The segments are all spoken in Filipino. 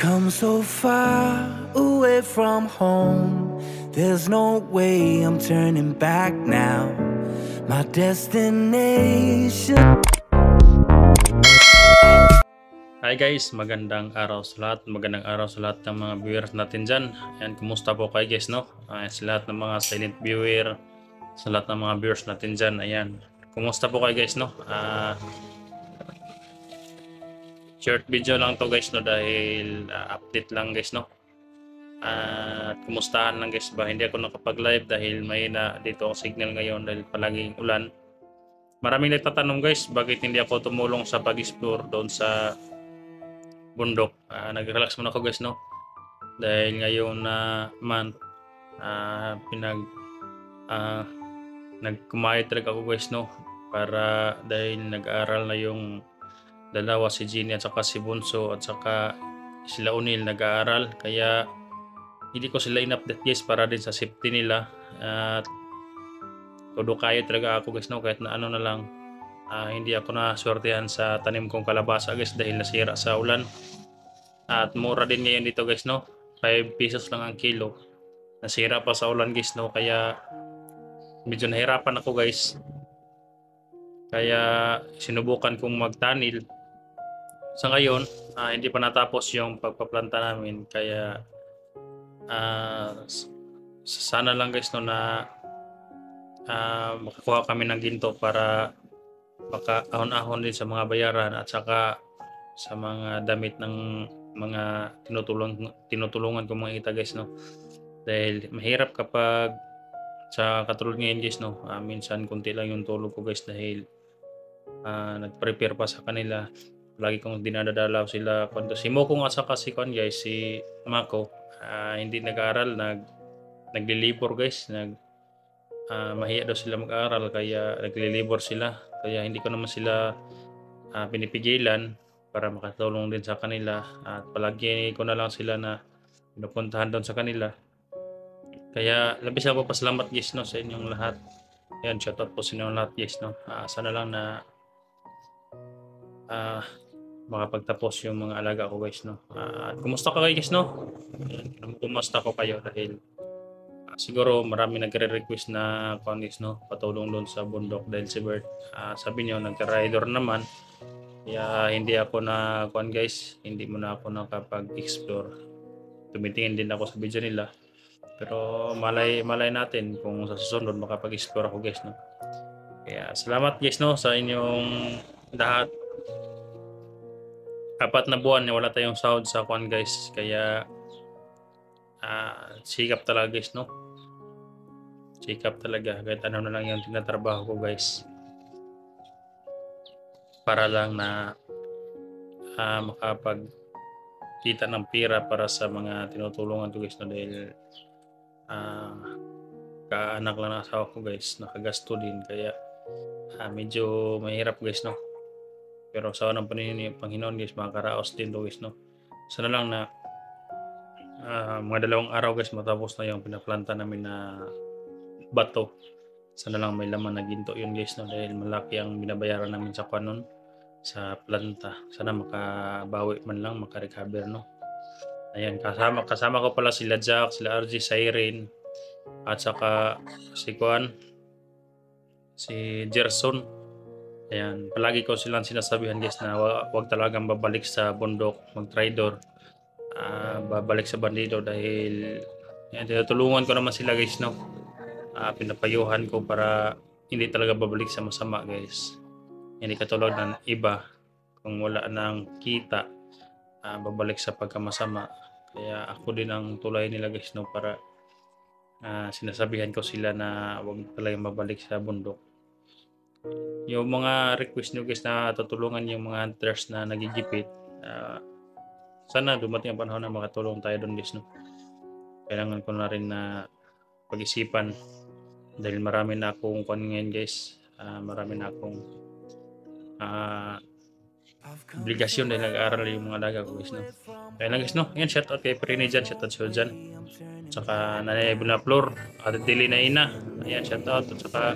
come so far away from home. There's no way I'm turning back now. My destination. Hi guys, magandang araw sa lahat. Magandang araw sa lahat ng mga viewers natin dyan. Ayan, kumusta po kayo guys, no? Sa lahat ng mga silent viewer, sa lahat ng mga viewers natin dyan. Ayan, kumusta po kayo guys, no? Short video lang to guys, no? Dahil update lang guys, no? At kumustahan lang guys ba? Hindi ako nakapag-live dahil may na dito ang signal ngayon dahil palaging ulan. Maraming nagtatanong guys, bakit hindi ako tumulong sa pag-explore doon sa bundok. Nag-relax muna ako guys, no? Dahil ngayon na month nagkumayat talaga ako guys, no? Para dahil nag-aaral na yung dalawa, si Jenny at saka si Bunso at saka sila Unil nag-aaral, kaya hindi ko sila in-update guys para din sa safety nila. At todo kaya talaga ako guys, no? Kahit na ano na lang. Hindi ako na swertehan sa tanim kong kalabasa guys dahil nasira sa ulan. At mura din ngayon dito guys, no? 5 pesos lang ang kilo. Nasira pa sa ulan guys, no? Kaya medyo nahirapan ako guys. Kaya sinubukan kong magtanil. Sa ngayon, hindi pa natapos yung pagpaplanta namin. Kaya sana lang guys, no, na makakuha kami ng ginto para makaahon-ahon din sa mga bayaran at saka sa mga damit ng mga tinutulungan ko mga ita guys, no? Dahil mahirap kapag sa katulad ngayon guys, no? Minsan konti lang yung tulog ko guys dahil nag-prepare pa sa kanila. Lagi kong dinadadalaw sila. Si Mokong at saka si guys, si Mako, hindi nag-aaral, naglilibor guys, mahiya daw sila mag-aaral kaya naglilibor sila. Kaya hindi ko naman sila pinipigilan para makatulong din sa kanila. At palagi ko na lang sila na pinupuntahan doon sa kanila. Kaya labis ako pasalamat guys, no, sa inyong lahat. Ayan, shoutout po sa inyong lahat guys, no. Sana lang na makapagtapos yung mga alaga ko guys, no. Kumusta ka guys, no? Ayan, kumusta ko kayo dahil siguro marami nagre-request na guys, no, patulong doon sa bundok dahil si Bert sabi niyo nagka-rider naman, kaya hindi ako na guys, hindi mo na ako nakapag-explore. Tumitingin din ako sa video nila, pero malay natin kung sa susunod makapag-explore ako guys, no. Kaya salamat guys, no, sa inyong lahat. 4 na buwan na wala tayong sahod sa guys, kaya sikap talaga guys, no. Sikap talaga kahit ano na lang yung tinatrabaho ko guys, para lang na makapagkita ng pera para sa mga tinutulungan ko guys, no. Dahil kaanak lang ng asawa ko guys, nakagasto din, kaya medyo mahirap guys, no. Pero sa ng Panginoon guys, makakaraos din to guys, no. Sana lang na mga 2 araw guys matapos na yung pinaplanta namin na bato. Sana lang may laman na ginto yun guys, no, dahil malaki ang binabayaran namin sa kanon sa planta. Sana makabawi man lang, makarecover, no. Ayan, kasama ko pala sila Jack, sila RG, Siren at saka si si Gerson. Ayan, palagi ko silang sinasabihan guys na wag talagang babalik sa bundok, mag-tridor, babalik sa bandido dahil yan, tinutulungan ko naman sila guys, no. Pinapayuhan ko para hindi talaga babalik sa masama guys. Hindi katulad ng iba, kung wala nang kita, babalik sa pagkamasama. Kaya ako din ang tulay nila guys, no, para sinasabihan ko sila na wag talaga mabalik sa bundok. Yung mga request nyo guys na tutulungan yung mga hunters na nagigipit, sana dumating ang panahon na makatulong tayo doon guys, no. Kailangan ko na rin na pag-isipan dahil marami na akong ngayon guys, marami na akong obligasyon dahil nag-aaral yung mga alaga ko guys, no. Kaya lang guys, no. Yan, shoutout kay Prini dyan, shoutout siya dyan. Saka Nanay Bunaflor, Ate Dili na Ina, ayan, shoutout. At saka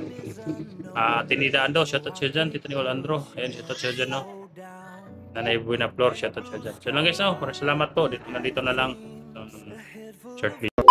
Tinida Ando, shoutout siya dyan. Tito Nicole Andro, ayan, shoutout siya dyan, no. Nanay Buena Flor, shoutout siya dyan. So lang guys, no, para salamat po. Nandito na lang. Short video.